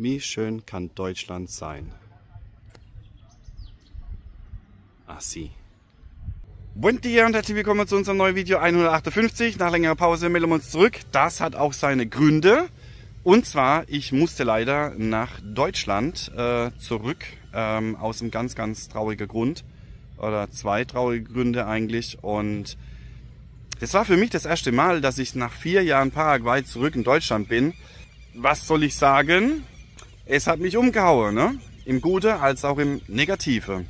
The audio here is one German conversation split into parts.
Wie schön kann Deutschland sein? Assi. Buen dia und herzlich willkommen zu unserem neuen Video 158. Nach längerer Pause melden wir uns zurück. Das hat auch seine Gründe. Und zwar, ich musste leider nach Deutschland zurück, aus einem ganz, ganz traurigen Grund. Oder zwei traurige Gründe eigentlich. Und das war für mich das erste Mal, dass ich nach 4 Jahren Paraguay zurück in Deutschland bin. Was soll ich sagen? Es hat mich umgehauen, ne? Im Gute als auch im Negative.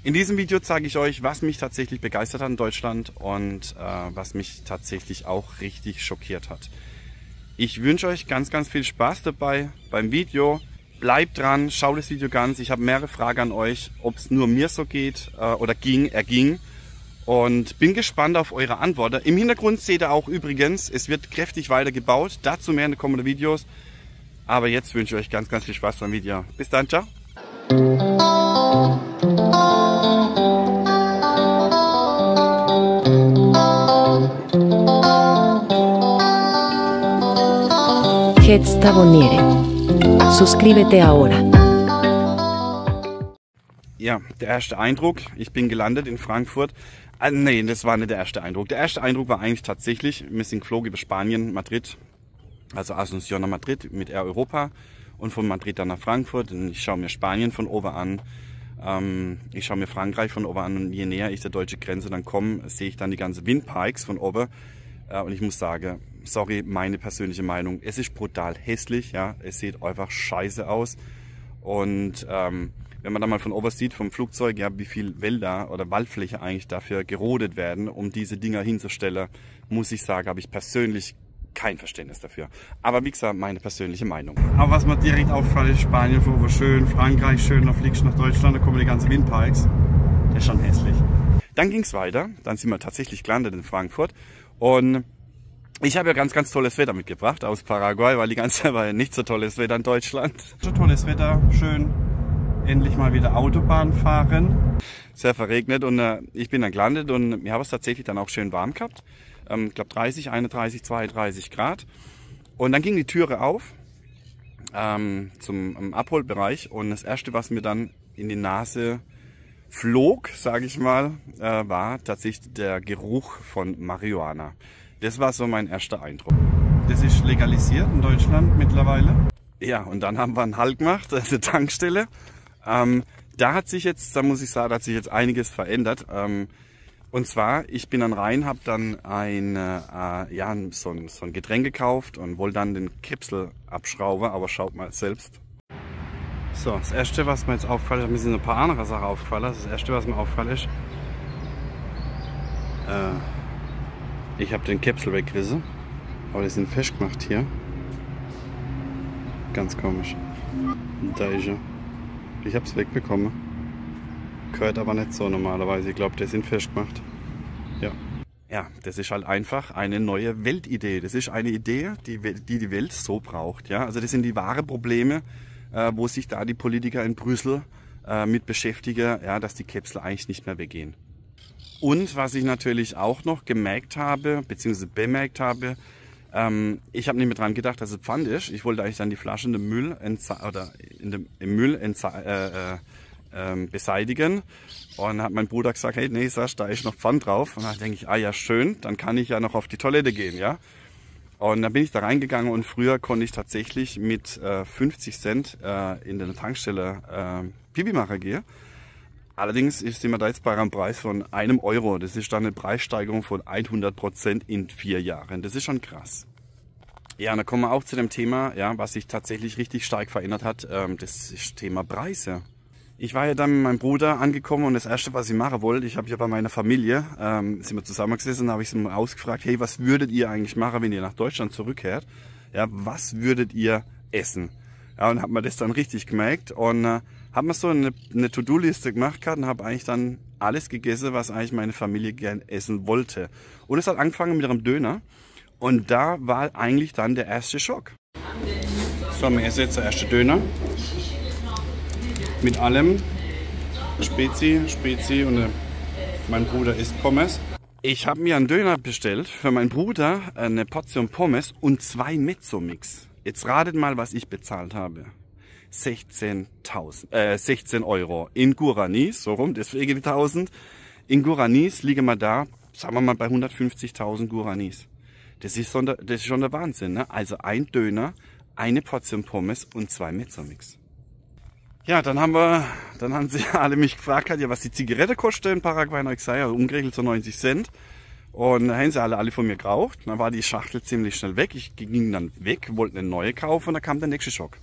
In diesem Video zeige ich euch, was mich tatsächlich begeistert hat in Deutschland und was mich tatsächlich auch richtig schockiert hat. Ich wünsche euch ganz, ganz viel Spaß dabei beim Video. Bleibt dran, schaut das Video ganz. Ich habe mehrere Fragen an euch, ob es nur mir so geht oder ging. Und bin gespannt auf eure Antworten. Im Hintergrund seht ihr auch übrigens, es wird kräftig weiter gebaut. Dazu mehr in den kommenden Videos. Aber jetzt wünsche ich euch ganz, ganz viel Spaß beim Video. Bis dann, ciao. Gesta Bonniere. Suscríbete ahora. Ja, der erste Eindruck. Ich bin gelandet in Frankfurt. Nee, das war nicht der erste Eindruck. Der erste Eindruck war eigentlich tatsächlich, wir sind geflogen über Spanien, Madrid. Also Asunción nach Madrid mit Air Europa und von Madrid dann nach Frankfurt. Und ich schaue mir Spanien von oben an. Ich schaue mir Frankreich von oben an. Und je näher ich der deutschen Grenze dann komme, sehe ich dann die ganzen Windpikes von oben. Und ich muss sagen, sorry, meine persönliche Meinung, es ist brutal hässlich. Ja, es sieht einfach scheiße aus. Und wenn man da mal von oben sieht, vom Flugzeug, ja, wie viel Wälder oder Waldfläche eigentlich dafür gerodet werden, um diese Dinger hinzustellen, muss ich sagen, habe ich persönlich kein Verständnis dafür. Aber wie gesagt, meine persönliche Meinung. Aber was mir direkt auffällt, ist Spanien von oben schön, Frankreich schön, dann fliegst du nach Deutschland, dann kommen die ganzen Windpikes. Das ist schon hässlich. Dann ging es weiter, dann sind wir tatsächlich gelandet in Frankfurt und ich habe ja ganz, ganz tolles Wetter mitgebracht aus Paraguay, weil die ganze Zeit war ja nicht so tolles Wetter in Deutschland. So tolles Wetter, schön. Endlich mal wieder Autobahn fahren. Sehr verregnet und ich bin dann gelandet und wir haben es tatsächlich dann auch schön warm gehabt. Ich glaube 30, 31, 32 Grad. Und dann ging die Türe auf zum Abholbereich und das erste, was mir dann in die Nase flog, sage ich mal, war tatsächlich der Geruch von Marihuana. Das war so mein erster Eindruck. Das ist legalisiert in Deutschland mittlerweile. Ja, und dann haben wir einen Halt gemacht, also Tankstelle. Da hat sich jetzt, da muss ich sagen, hat sich jetzt einiges verändert. Und zwar, ich bin dann rein, habe dann so ein Getränk gekauft und wollte dann den Käpsel abschrauben, aber schaut mal selbst. So, das erste, was mir jetzt auffällt, mir sind ein paar andere Sachen aufgefallen. Das erste, was mir auffällt, ist, ich habe den Käpsel weggerissen, aber die sind festgemacht hier. Ganz komisch. Und da ist er. Ich habe es wegbekommen. Gehört aber nicht so normalerweise. Ich glaube, die sind festgemacht. Ja. Ja, das ist halt einfach eine neue Weltidee. Das ist eine Idee, die die Welt so braucht. Ja, also das sind die wahren Probleme, wo sich da die Politiker in Brüssel mit beschäftigen, ja, dass die Käpsel eigentlich nicht mehr weggehen. Und was ich natürlich auch noch gemerkt habe, beziehungsweise bemerkt habe, ich habe nicht mehr dran gedacht, dass es Pfand ist. Ich wollte eigentlich dann die Flasche im Müll beseitigen. Und hat mein Bruder gesagt, hey, nee, Sasch, da ist noch Pfand drauf. Und dann denke ich, ah ja, schön, dann kann ich ja noch auf die Toilette gehen, ja. Und dann bin ich da reingegangen und früher konnte ich tatsächlich mit 50 Cent in der Tankstelle Pipi machen gehen. Allerdings sind wir da jetzt bei einem Preis von 1 Euro. Das ist dann eine Preissteigerung von 100% in 4 Jahren. Das ist schon krass. Ja, und dann kommen wir auch zu dem Thema, ja, was sich tatsächlich richtig stark verändert hat. Das ist Thema Preise. Ich war ja dann mit meinem Bruder angekommen und das Erste, was ich machen wollte, ich habe ja bei meiner Familie, sind wir zusammengesessen, habe ich sie mal ausgefragt, hey, was würdet ihr eigentlich machen, wenn ihr nach Deutschland zurückkehrt? Ja, was würdet ihr essen? Ja, und habe mir das dann richtig gemerkt und habe mir so eine To-Do-Liste gemacht und habe eigentlich dann alles gegessen, was eigentlich meine Familie gern essen wollte. Und es hat angefangen mit einem Döner und da war eigentlich dann der erste Schock. So, wir essen jetzt der erste Döner. Mit allem. Spezi und mein Bruder isst Pommes. Ich habe mir einen Döner bestellt für meinen Bruder, eine Portion Pommes und 2 Mezzo-Mix. Jetzt ratet mal, was ich bezahlt habe. 16 Euro in Guaranis, so rum, deswegen die 1000. In Guaranis liegen wir da, sagen wir mal, bei 150.000 Guaranis. Das ist schon der Wahnsinn, ne? Also ein Döner, eine Portion Pommes und 2 Mezzomix. Ja, dann haben sie alle mich gefragt, ja, was die Zigarette kostet in Paraguay. Und ich gesagt, ja, umgerechnet so 90 Cent. Und dann haben sie alle von mir geraucht. Dann war die Schachtel ziemlich schnell weg. Ich ging dann weg, wollte eine neue kaufen und dann kam der nächste Schock.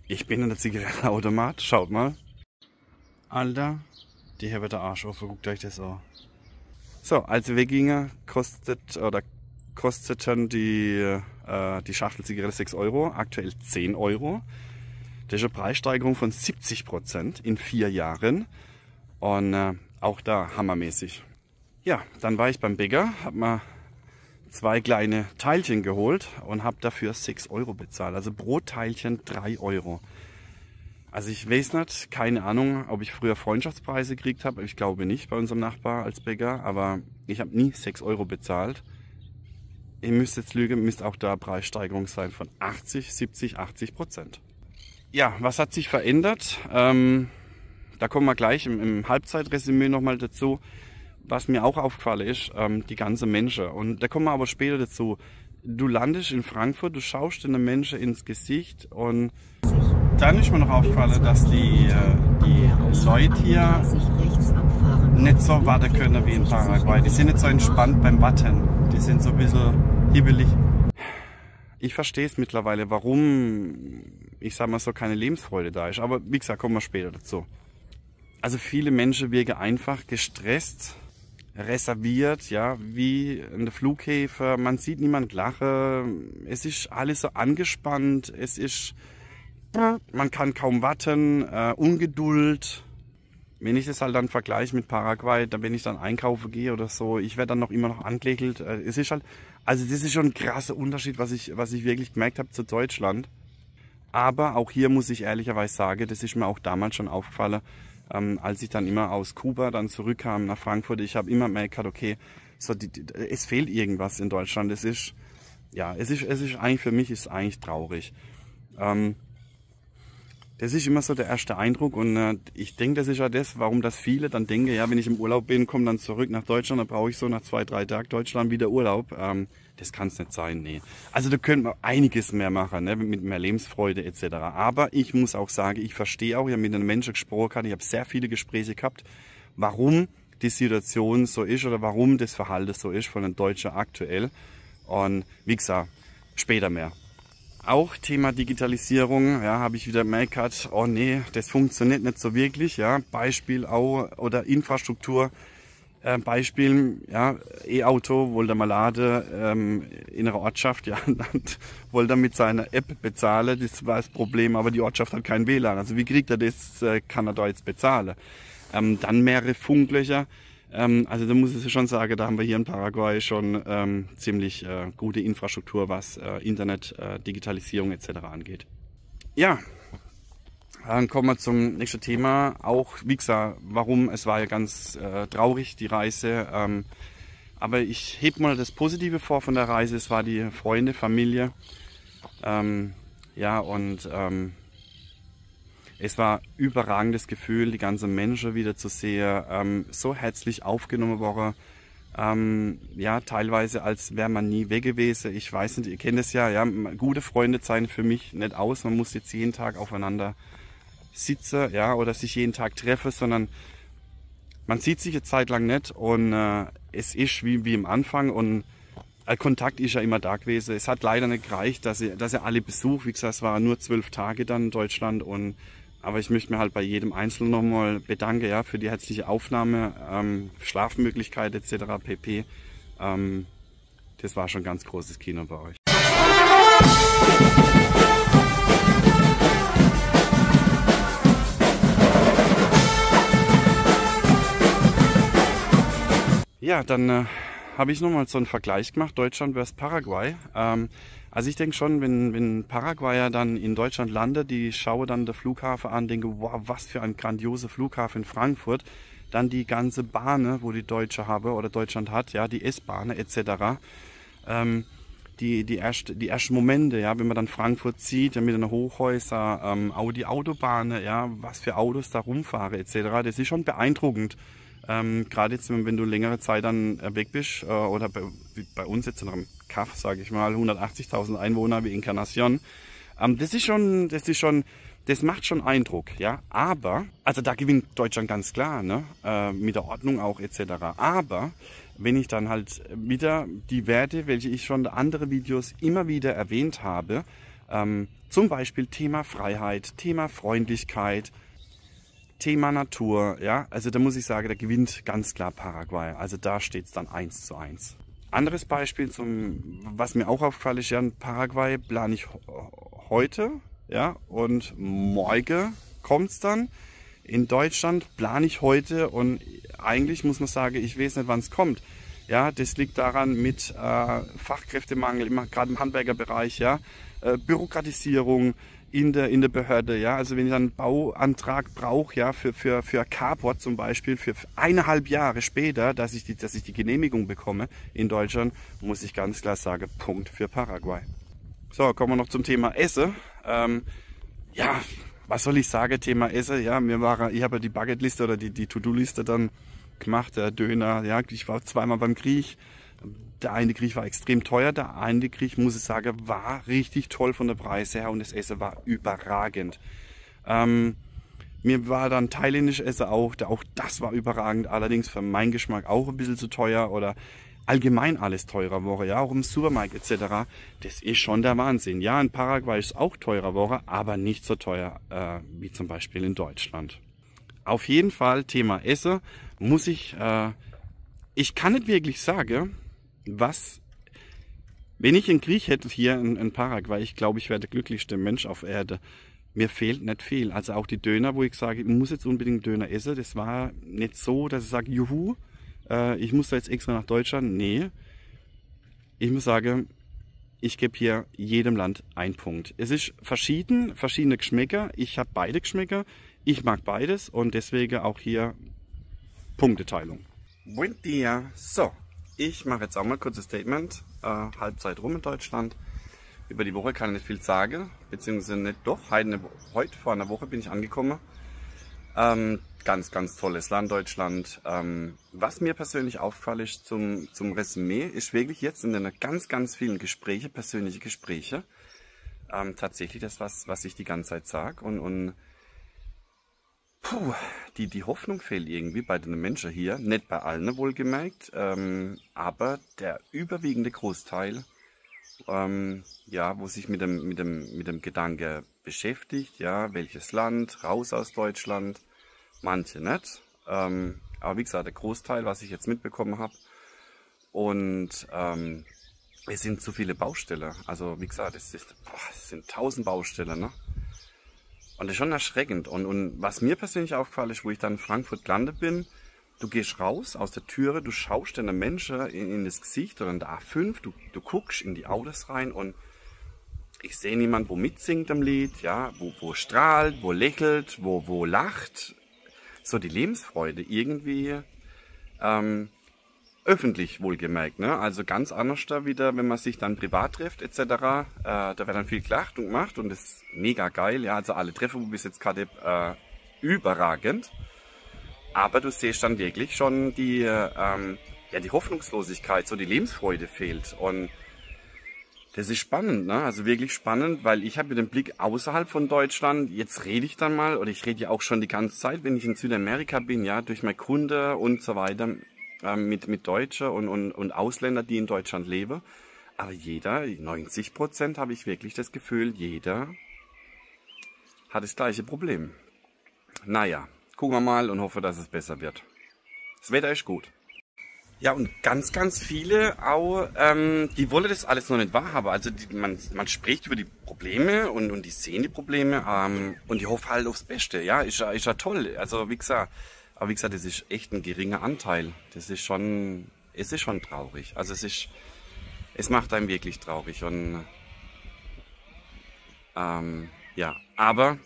Ich bin in der Zigarettenautomat, schaut mal. Alter, die hier wird der Arsch auf, guckt euch das an. So, als wir weggingen, kosteten die Schachtel Zigarette 6 Euro, aktuell 10 Euro. Das ist eine Preissteigerung von 70% in 4 Jahren. Und auch da hammermäßig. Ja, dann war ich beim Bäcker, habe mir 2 kleine Teilchen geholt und habe dafür 6 Euro bezahlt. Also pro Teilchen 3 Euro. Also ich weiß nicht, keine Ahnung, ob ich früher Freundschaftspreise gekriegt habe. Ich glaube nicht bei unserem Nachbar als Bäcker, aber ich habe nie 6 Euro bezahlt. Ihr müsst jetzt lügen, müsste auch da Preissteigerung sein von 80%. Ja, was hat sich verändert? Da kommen wir gleich im Halbzeitresümee nochmal dazu. Was mir auch aufgefallen ist, die ganzen Menschen. Und da kommen wir aber später dazu. Du landest in Frankfurt, du schaust den Menschen ins Gesicht und dann ist mir noch aufgefallen, dass die Leute hier nicht so warten können wie in Paraguay. Die sind nicht so entspannt beim Warten. Die sind so ein bisschen hibbelig. Ich verstehe es mittlerweile, warum, ich sag mal so, keine Lebensfreude da ist. Aber wie gesagt, kommen wir später dazu. Also viele Menschen wirken einfach gestresst, reserviert, ja, wie in der Flughäfen. Man sieht niemand lachen. Es ist alles so angespannt. Man kann kaum warten. Ungeduld. Wenn ich das halt dann vergleiche mit Paraguay, dann wenn ich dann einkaufen gehe oder so, ich werde dann immer noch angelächelt. Es ist halt, also das ist schon ein krasser Unterschied, was ich wirklich gemerkt habe zu Deutschland. Aber auch hier muss ich ehrlicherweise sagen, das ist mir auch damals schon aufgefallen, als ich dann immer aus Kuba dann zurückkam nach Frankfurt. Ich habe immer gemerkt, okay, so es fehlt irgendwas in Deutschland. Es ist eigentlich für mich ist eigentlich traurig. Das ist immer so der erste Eindruck und ich denke, das ist ja das, warum das viele dann denken, ja, wenn ich im Urlaub bin, komme dann zurück nach Deutschland, dann brauche ich so nach 2, 3 Tagen Deutschland wieder Urlaub. Das kann es nicht sein, nee. Also da könnte man einiges mehr machen, ne, mit mehr Lebensfreude etc. Aber ich muss auch sagen, ich verstehe auch, ich habe mit einem Menschen gesprochen, ich habe sehr viele Gespräche gehabt, warum die Situation so ist oder warum das Verhalten so ist von den Deutschen aktuell. Und wie gesagt, später mehr. Auch Thema Digitalisierung, ja, habe ich wieder gemerkt, oh nee, das funktioniert nicht so wirklich, ja. Beispiel auch, oder Infrastruktur, Beispiel, ja, E-Auto, wollte mal laden, in einer Ortschaft, ja, dann wollte er mit seiner App bezahlen, das war das Problem, aber die Ortschaft hat kein WLAN, also wie kriegt er das, kann er da jetzt bezahlen? Dann mehrere Funklöcher. Also da muss ich schon sagen, da haben wir hier in Paraguay schon ziemlich gute Infrastruktur, was Internet, Digitalisierung etc. angeht. Ja, dann kommen wir zum nächsten Thema. Auch, wie gesagt, warum, es war ja ganz traurig, die Reise. Aber ich hebe mal das Positive vor von der Reise. Es war die Freunde, Familie. Ja, und es war ein überragendes Gefühl, die ganzen Menschen wieder zu sehen, so herzlich aufgenommen worden. Ja, teilweise als wäre man nie weg gewesen. Ich weiß nicht, ihr kennt es ja, ja, gute Freunde zeichnen für mich nicht aus. Man muss jetzt jeden Tag aufeinander sitzen, ja, oder sich jeden Tag treffen, sondern man sieht sich eine Zeit lang nicht und es ist wie am Anfang und Kontakt ist ja immer da gewesen. Es hat leider nicht gereicht, dass er alle besucht. Wie gesagt, es waren nur 12 Tage dann in Deutschland aber ich möchte mir halt bei jedem Einzelnen nochmal bedanken, ja, für die herzliche Aufnahme, Schlafmöglichkeit etc. pp. Das war schon ein ganz großes Kino bei euch. Ja, dann habe ich nochmal so einen Vergleich gemacht, Deutschland versus Paraguay. Also ich denke schon, wenn Paraguayer dann in Deutschland landet, die schauen dann den Flughafen an, denken, wow, was für ein grandioser Flughafen in Frankfurt. Dann die ganze Bahn, wo die Deutsche haben oder Deutschland hat, ja, die S-Bahn etc. die ersten Momente, ja, wenn man dann Frankfurt sieht, ja, mit den Hochhäusern, auch die Autobahnen, ja, was für Autos da rumfahren etc., das ist schon beeindruckend. Gerade jetzt, wenn du längere Zeit dann weg bist, oder bei uns jetzt in einem Kaff, sage ich mal, 180.000 Einwohner wie Encarnación, das macht schon Eindruck, ja. Aber, also da gewinnt Deutschland ganz klar, ne, mit der Ordnung auch etc. Aber wenn ich dann halt wieder die Werte, welche ich schon in anderen Videos immer wieder erwähnt habe, zum Beispiel Thema Freiheit, Thema Freundlichkeit, Thema Natur, ja, also da muss ich sagen, da gewinnt ganz klar Paraguay. Also da steht es dann 1:1. Anderes Beispiel, was mir auch aufgefallen ist, ja, in Paraguay plane ich heute, ja, und morgen kommt es dann. In Deutschland plane ich heute und eigentlich muss man sagen, ich weiß nicht, wann es kommt. Ja, das liegt daran mit Fachkräftemangel, gerade im Handwerkerbereich, ja, Bürokratisierung in der Behörde, ja, also wenn ich dann einen Bauantrag brauche, ja, für Carport zum Beispiel, für 1,5 Jahre später, dass ich die Genehmigung bekomme in Deutschland, muss ich ganz klar sagen, Punkt für Paraguay. So, kommen wir noch zum Thema Essen. Ja, was soll ich sagen, Thema Essen, ja, ich habe ja die Bucketliste oder die To-Do-Liste dann gemacht, der Döner, ja, ich war zweimal beim Griech. Der eine Griech war extrem teuer, der eine Griech, muss ich sagen, war richtig toll von der Preise her und das Essen war überragend. Mir war dann thailändisch Essen auch das war überragend, allerdings für meinen Geschmack auch ein bisschen zu teuer oder allgemein alles teurer Woche, ja, auch im Supermarkt etc. Das ist schon der Wahnsinn. Ja, in Paraguay ist es auch teurer Woche, aber nicht so teuer wie zum Beispiel in Deutschland. Auf jeden Fall, Thema Essen, muss ich kann nicht wirklich sagen, wenn ich einen Griech hätte hier in Paraguay, ich glaube, ich wäre der glücklichste Mensch auf Erde. Mir fehlt nicht viel. Also auch die Döner, wo ich sage, ich muss jetzt unbedingt Döner essen, das war nicht so, dass ich sage, juhu, ich muss da jetzt extra nach Deutschland. Nee, ich muss sagen, ich gebe hier jedem Land einen Punkt. Es ist verschiedene Geschmäcker. Ich habe beide Geschmäcker. Ich mag beides und deswegen auch hier Punkteteilung. Buen dia. So, ich mache jetzt auch mal ein kurzes Statement. Halbzeit rum in Deutschland. Über die Woche kann ich nicht viel sagen, beziehungsweise nicht doch. Heute vor einer Woche bin ich angekommen. Ganz, ganz tolles Land, Deutschland. Was mir persönlich auffällt ist zum Resümee, ist wirklich jetzt in den ganz, ganz vielen Gespräche, persönliche Gespräche, tatsächlich das, was ich die ganze Zeit sage. Und puh, die Hoffnung fehlt irgendwie bei den Menschen hier. Nicht bei allen wohlgemerkt, aber der überwiegende Großteil, ja, wo sich mit dem Gedanke beschäftigt, ja, welches Land, raus aus Deutschland, manche nicht. Aber wie gesagt, der Großteil, was ich jetzt mitbekommen habe. Und es sind zu viele Baustellen. Also wie gesagt, es sind 1000 Baustellen, ne? Und das ist schon erschreckend. Und was mir persönlich aufgefallen ist, wo ich dann in Frankfurt gelandet bin, du gehst raus aus der Türe, du schaust den Menschen in das Gesicht oder in der A5, du guckst in die Autos rein und ich sehe niemanden, wo mitsingt am Lied, ja, wo strahlt, wo lächelt, wo lacht. So die Lebensfreude irgendwie öffentlich wohlgemerkt, ne? Also ganz anders da wieder, wenn man sich dann privat trifft etc. Da wird dann viel gelacht und gemacht und das ist mega geil, ja, also alle Treffen, wo bis jetzt gerade überragend. Aber du siehst dann wirklich schon die Hoffnungslosigkeit, so die Lebensfreude fehlt und das ist spannend, ne? Also wirklich spannend, weil ich habe den Blick außerhalb von Deutschland. Jetzt rede ich dann mal, oder ich rede ja auch schon die ganze Zeit, wenn ich in Südamerika bin, ja, durch meine Kunden und so weiter, mit Deutschen und Ausländern, die in Deutschland leben. Aber 90% habe ich wirklich das Gefühl, jeder hat das gleiche Problem. Naja, gucken wir mal und hoffe, dass es besser wird. Das Wetter ist gut. Ja, und ganz, ganz viele auch, die wollen das alles noch nicht wahrhaben. Also man spricht über die Probleme und die sehen die Probleme und die hoffen halt aufs Beste. Ja, ist ja toll. Also wie gesagt, das ist echt ein geringer Anteil. Es ist schon traurig. Also es macht einen wirklich traurig. Und ja, aber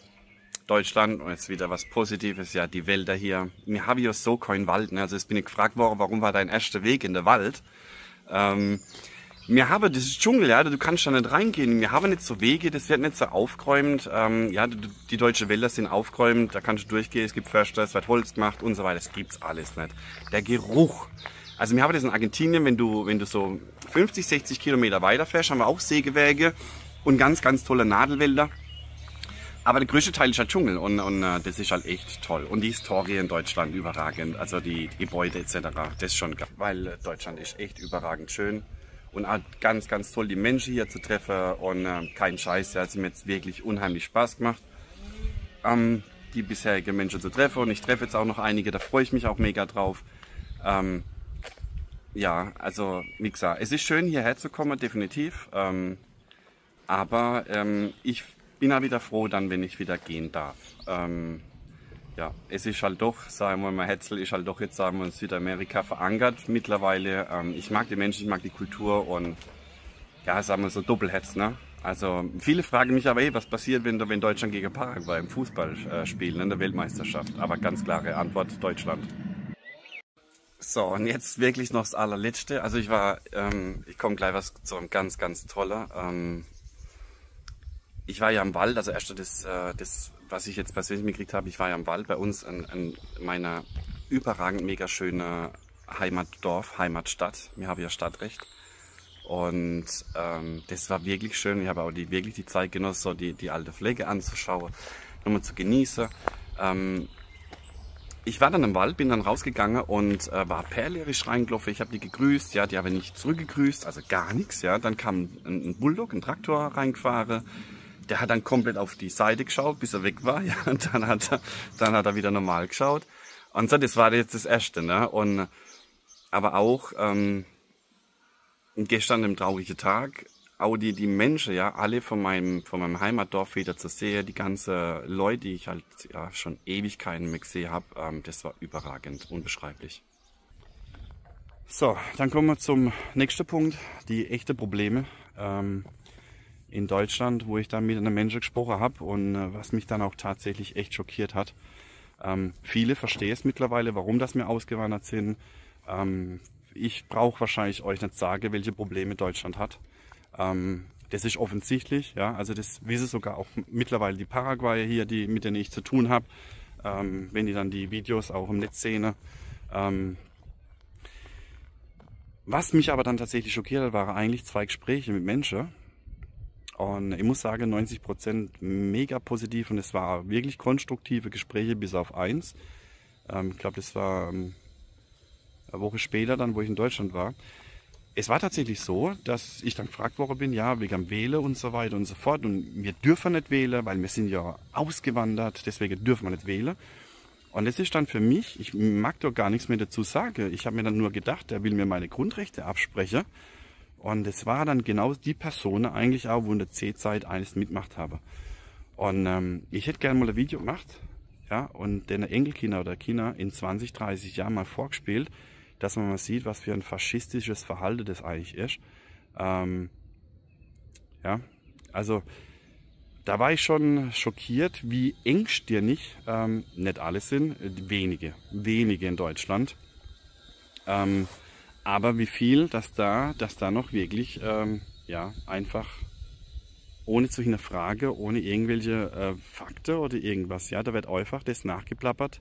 Deutschland, und jetzt wieder was Positives, ja, die Wälder hier. Wir haben ja so keinen Wald, ne? Also jetzt bin ich gefragt worden, warum war dein erster Weg in den Wald? Wir haben, das ist Dschungel, ja, du kannst da nicht reingehen. Wir haben nicht so Wege, das wird nicht so aufgeräumt. Ja, die deutschen Wälder sind aufgeräumt, da kannst du durchgehen, es gibt Förster, es wird Holz gemacht und so weiter. Das gibt's alles nicht. Der Geruch. Also wir haben das in Argentinien, wenn du so 50, 60 Kilometer weiterfährst, haben wir auch Sägewerke und ganz, ganz tolle Nadelwälder. Aber der größte Teil ist halt Dschungel und das ist halt echt toll. Und die Historie in Deutschland überragend, also die Gebäude etc. Das ist schon geil, weil Deutschland ist echt überragend schön. Und auch ganz, ganz toll, die Menschen hier zu treffen und kein Scheiß, ja, es hat mir jetzt wirklich unheimlich Spaß gemacht, die bisherigen Menschen zu treffen. Und ich treffe jetzt auch noch einige, da freue ich mich auch mega drauf. Ja, also wie gesagt, es ist schön hierher zu kommen, definitiv. Aber ich bin auch wieder froh dann, wenn ich wieder gehen darf. Ja, es ist halt doch, sagen wir mal, Hetzel ist halt doch jetzt, sagen wir, in Südamerika verankert mittlerweile. Ich mag die Menschen, ich mag die Kultur und ja, sagen wir so Doppelhetz, ne? Also viele fragen mich aber, hey, was passiert, wenn Deutschland gegen Paraguay im Fußball spielt, in der Weltmeisterschaft? Aber ganz klare Antwort, Deutschland. So, und jetzt wirklich noch das allerletzte. Also ich komme gleich was zu einem ganz, ganz toller. Ich war ja im Wald, also erst das, was ich jetzt persönlich mitgekriegt habe, ich war ja im Wald bei uns in meiner überragend mega schöne Heimatdorf, Heimatstadt. Wir haben ja Stadtrecht. Und das war wirklich schön. Ich habe auch wirklich die Zeit genossen, so die alte Pflege anzuschauen, nochmal zu genießen. Ich war dann im Wald, bin dann rausgegangen und war perlerisch reingelaufen. Ich habe die gegrüßt, ja, die haben nicht zurückgegrüßt, also gar nichts. Ja. Dann kam ein Bulldog, ein Traktor reingefahren. Der hat dann komplett auf die Seite geschaut, bis er weg war. Ja. Und dann hat er wieder normal geschaut. Und so, das war jetzt das Erste. Ne. Und, aber auch gestern, im traurigen Tag, auch die Menschen, ja, alle von meinem Heimatdorf wieder zu sehen, die ganzen Leute, die ich halt ja, schon Ewigkeiten mehr gesehen habe, das war überragend, unbeschreiblich. So, dann kommen wir zum nächsten Punkt, die echten Probleme in Deutschland, wo ich dann mit einem Menschen gesprochen habe und was mich dann auch tatsächlich echt schockiert hat. Viele verstehen es mittlerweile, warum das wir ausgewandert sind. Ich brauche wahrscheinlich euch nicht sagen, welche Probleme Deutschland hat. Das ist offensichtlich, ja, also das wissen sogar auch mittlerweile die Paraguayer hier, mit denen ich zu tun habe, wenn die dann die Videos auch im Netz sehen. Was mich aber dann tatsächlich schockiert hat, waren eigentlich 2 Gespräche mit Menschen. Und ich muss sagen, 90% mega positiv und es war wirklich konstruktive Gespräche bis auf 1. Ich glaube, das war eine Woche später dann, wo ich in Deutschland war. Es war tatsächlich so, dass ich dann gefragt worden bin, ja, wegen dem Wählen und so weiter und so fort. Und wir dürfen nicht wählen, weil wir sind ja ausgewandert, deswegen dürfen wir nicht wählen. Und das ist dann für mich, ich mag doch gar nichts mehr dazu sagen. Ich habe mir dann nur gedacht, er will mir meine Grundrechte absprechen. Und es war dann genau die Person eigentlich auch, wo in der C-Zeit eines mitgemacht habe. Und ich hätte gerne mal ein Video gemacht, ja, und den Enkelkinder oder Kinder in 20, 30 Jahren mal vorgespielt, dass man mal sieht, was für ein faschistisches Verhalten das eigentlich ist. Ja, also da war ich schon schockiert, wie engstirnig nicht alle sind, wenige in Deutschland. Aber wie viel, dass da noch wirklich ja, einfach ohne zu hinterfragen, ohne irgendwelche Fakten oder irgendwas, ja, da wird einfach das nachgeplappert,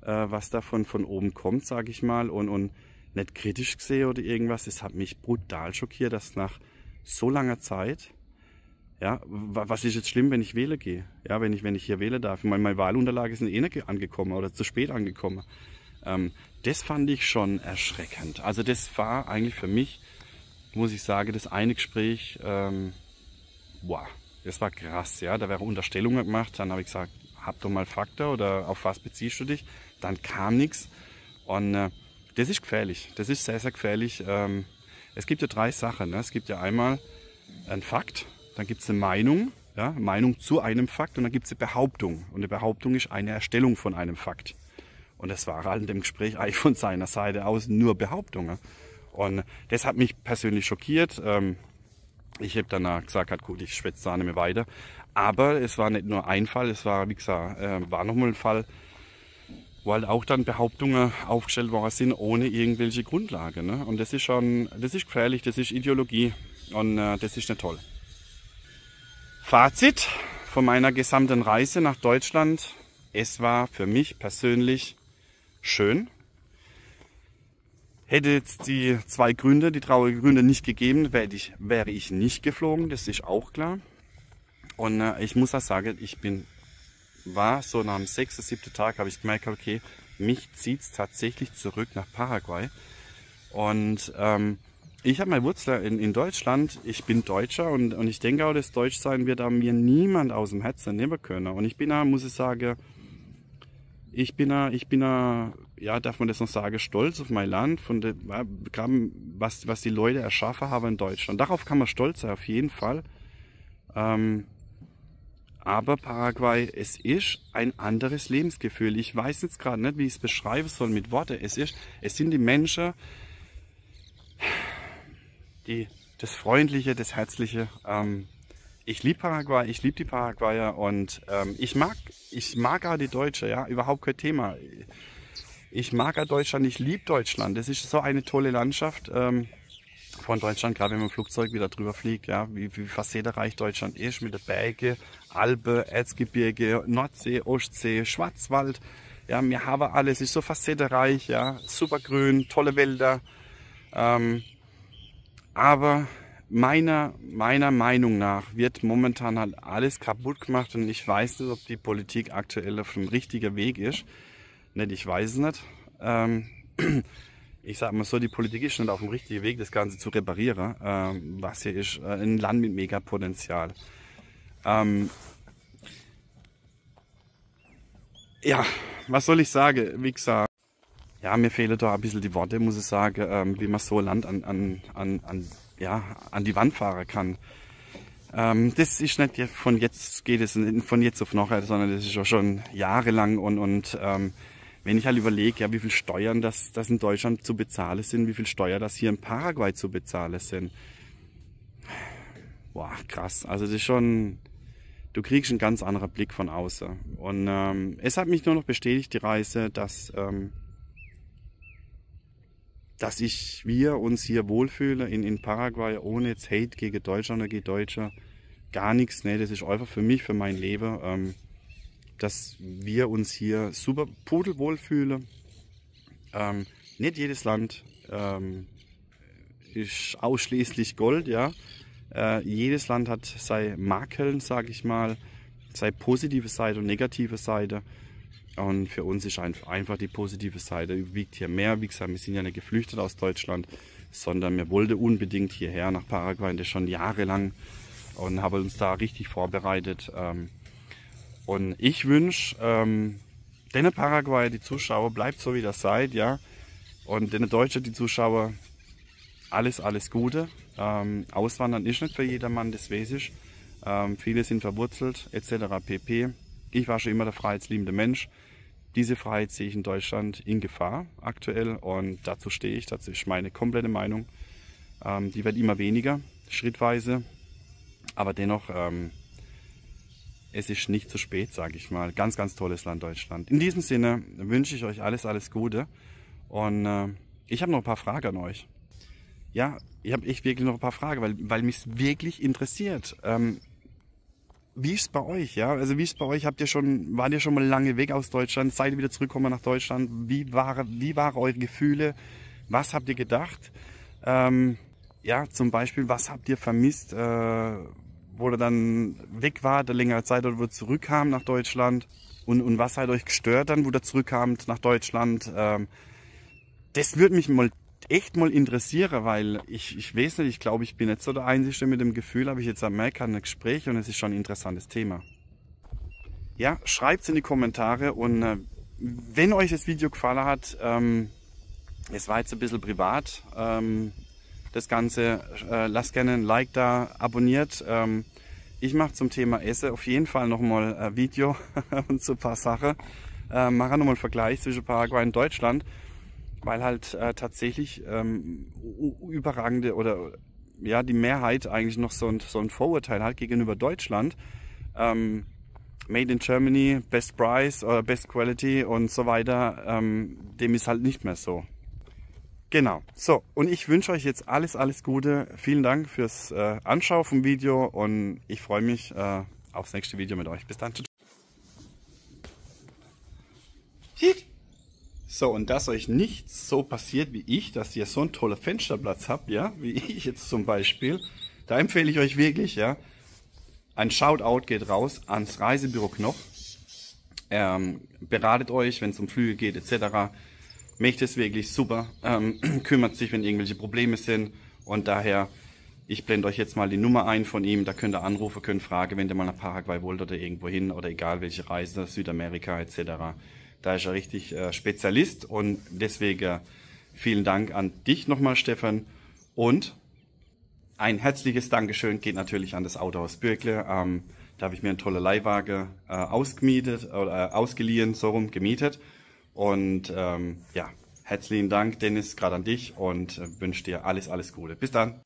was da von oben kommt, sage ich mal, und nicht kritisch gesehen oder irgendwas. Das hat mich brutal schockiert, dass nach so langer Zeit, ja, was ist jetzt schlimm, wenn ich wählen gehe? Ja, wenn ich hier wählen darf. Meine Wahlunterlagen sind eh nicht angekommen oder zu spät angekommen. Das fand ich schon erschreckend. Also das war eigentlich für mich, muss ich sagen, das eine Gespräch, wow, das war krass, ja. Da wäre Unterstellungen gemacht, dann habe ich gesagt, hab doch mal Fakten oder auf was beziehst du dich? Dann kam nichts und das ist gefährlich, das ist sehr, sehr gefährlich. Es gibt ja 3 Sachen, ne? Es gibt ja einmal ein Fakt, dann gibt es eine Meinung, ja? Meinung zu einem Fakt und dann gibt es eine Behauptung und eine Behauptung ist eine Erstellung von einem Fakt. Und das war halt in dem Gespräch eigentlich von seiner Seite aus nur Behauptungen. Und das hat mich persönlich schockiert. Ich habe dann gesagt, gut, ich schwätze da nicht mehr weiter. Aber es war nicht nur ein Fall, es war, wie gesagt, war nochmal ein Fall, wo halt auch dann Behauptungen aufgestellt worden sind, ohne irgendwelche Grundlage. Ne? Und das ist gefährlich, das ist Ideologie und das ist nicht toll. Fazit von meiner gesamten Reise nach Deutschland: Es war für mich persönlich schön. Hätte jetzt die traurigen Gründe nicht gegeben, wäre ich nicht geflogen, das ist auch klar. Und ich muss auch sagen, war so nach dem 6., 7. Tag, habe ich gemerkt, okay, mich zieht es tatsächlich zurück nach Paraguay. Und ich habe meine Wurzeln in Deutschland, ich bin Deutscher und ich denke auch, das Deutschsein wird an mir niemand aus dem Herzen nehmen können. Und ich bin da, muss ich sagen, ja, darf man das noch sagen, stolz auf mein Land, was die Leute erschaffen haben in Deutschland. Darauf kann man stolz sein, auf jeden Fall. Aber Paraguay, es ist ein anderes Lebensgefühl. Ich weiß jetzt gerade nicht, wie ich es beschreiben soll mit Worten. Es sind die Menschen, das Freundliche, das Herzliche. Ich liebe Paraguay, ich liebe die Paraguayer und ich mag auch die Deutschen, ja, überhaupt kein Thema. Ich mag auch Deutschland, ich liebe Deutschland. Das ist so eine tolle Landschaft von Deutschland, gerade wenn man im Flugzeug wieder drüber fliegt, ja, wie facettenreich Deutschland ist mit den Bergen, Alpen, Erzgebirge, Nordsee, Ostsee, Schwarzwald. Ja, wir haben alles, ist so facettenreich, ja, super grün, tolle Wälder. Aber meiner Meinung nach wird momentan halt alles kaputt gemacht und ich weiß nicht, ob die Politik aktuell auf dem richtigen Weg ist. Nicht, ich weiß es nicht. Ich sag mal so, die Politik ist nicht auf dem richtigen Weg, das Ganze zu reparieren, was hier ist, ein Land mit Megapotenzial. Ja, was soll ich sagen? Wie gesagt, ja, mir fehlen da ein bisschen die Worte, muss ich sagen, wie man so ein Land an die Wand fahren kann. Das ist nicht von jetzt auf nachher, sondern das ist auch schon jahrelang und wenn ich halt überlege, ja, wie viel Steuern das in Deutschland zu bezahlen sind, wie viel Steuern das hier in Paraguay zu bezahlen sind. Boah, krass. Also das ist schon, du kriegst einen ganz anderen Blick von außen. Und es hat mich nur noch bestätigt, die Reise, dass wir uns hier wohlfühlen in Paraguay, ohne jetzt Hate gegen Deutschland oder gegen Deutsche. Gar nichts, ne, das ist einfach für mich, für mein Leben. Dass wir uns hier super pudelwohl fühlen. Nicht jedes Land ist ausschließlich Gold, ja. Jedes Land hat seine Makeln, sage ich mal, seine positive Seite und negative Seite. Und für uns ist einfach die positive Seite, wiegt hier mehr. Wie gesagt, wir sind ja nicht geflüchtet aus Deutschland, sondern wir wollten unbedingt hierher nach Paraguay, das schon jahrelang, und haben uns da richtig vorbereitet. Und ich wünsche den Paraguayer, die Zuschauer, bleibt so wie das seid, ja. Und den Deutschen, die Zuschauer, alles Gute. Auswandern ist nicht für jedermann, das weiß ich. Viele sind verwurzelt, etc. pp. Ich war schon immer der freiheitsliebende Mensch. Diese Freiheit sehe ich in Deutschland in Gefahr aktuell und dazu stehe ich, das ist meine komplette Meinung. Die wird immer weniger, schrittweise, aber dennoch, es ist nicht zu spät, sage ich mal. Ganz, ganz tolles Land Deutschland. In diesem Sinne wünsche ich euch alles Gute und ich habe noch ein paar Fragen an euch. Ja, ich habe echt wirklich noch ein paar Fragen, weil mich es wirklich interessiert. Wie ist es bei euch? Ja? Also wie ist es bei euch? Wart ihr schon mal lange weg aus Deutschland? Seid ihr wieder zurückgekommen nach Deutschland? Wie waren eure Gefühle? Was habt ihr gedacht? Ja, zum Beispiel, was habt ihr vermisst, wo ihr dann weg wart, längere Zeit, oder wo ihr zurückkam nach Deutschland? Und was hat euch gestört dann, wo ihr zurückkamt nach Deutschland? Das würde mich echt mal interessieren, weil ich weiß nicht, ich glaube, ich bin nicht so der Einzige mit dem Gefühl, habe ich jetzt am Merk ein Gespräch und es ist schon ein interessantes Thema. Ja, schreibt es in die Kommentare und wenn euch das Video gefallen hat, es war jetzt ein bisschen privat, das Ganze, lasst gerne ein Like da, abonniert. Ich mache zum Thema Essen auf jeden Fall nochmal ein Video und so ein paar Sachen. Mache nochmal einen Vergleich zwischen Paraguay und Deutschland. Weil halt tatsächlich überragende oder ja die Mehrheit eigentlich noch so ein Vorurteil hat gegenüber Deutschland. Made in Germany, Best Price oder Best Quality und so weiter, dem ist halt nicht mehr so. Genau, so, und ich wünsche euch jetzt alles Gute. Vielen Dank fürs Anschauen vom Video und ich freue mich aufs nächste Video mit euch. Bis dann. So, und dass euch nicht so passiert wie ich, dass ihr so einen tollen Fensterplatz habt, ja, wie ich jetzt zum Beispiel, da empfehle ich euch wirklich, ja, ein Shoutout geht raus ans Reisebüro Knoch. Beratet euch, wenn es um Flüge geht, etc. Macht es wirklich super, kümmert sich, wenn irgendwelche Probleme sind, und daher, ich blende euch jetzt mal die Nummer ein von ihm, da könnt ihr anrufen, könnt fragen, wenn ihr mal nach Paraguay wollt oder irgendwo hin oder egal welche Reise, Südamerika etc. Da ist er richtig Spezialist, und deswegen vielen Dank an dich nochmal, Stefan, und ein herzliches Dankeschön geht natürlich an das Autohaus Bürgle. Da habe ich mir einen tollen Leihwagen ausgemietet oder ausgeliehen, so rum, gemietet. Und ja, herzlichen Dank, Dennis, gerade an dich, und wünsche dir alles Gute. Bis dann.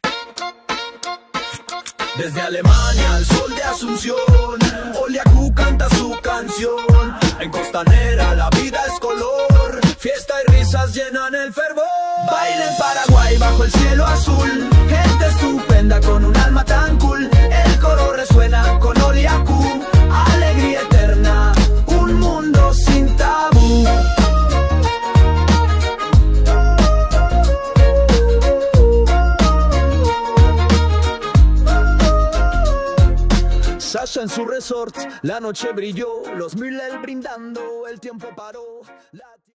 Desde Alemania al sol de Asunción, Oliacu canta su canción. En Costanera la vida es color, fiesta y risas llenan el fervor. Baila en Paraguay bajo el cielo azul, gente estupenda con un alma tan cool. El coro resuena con Oliacu, alegría eterna, un mundo sin tabú. Sasha en su resort, la noche brilló, los Müller brindando, el tiempo paró.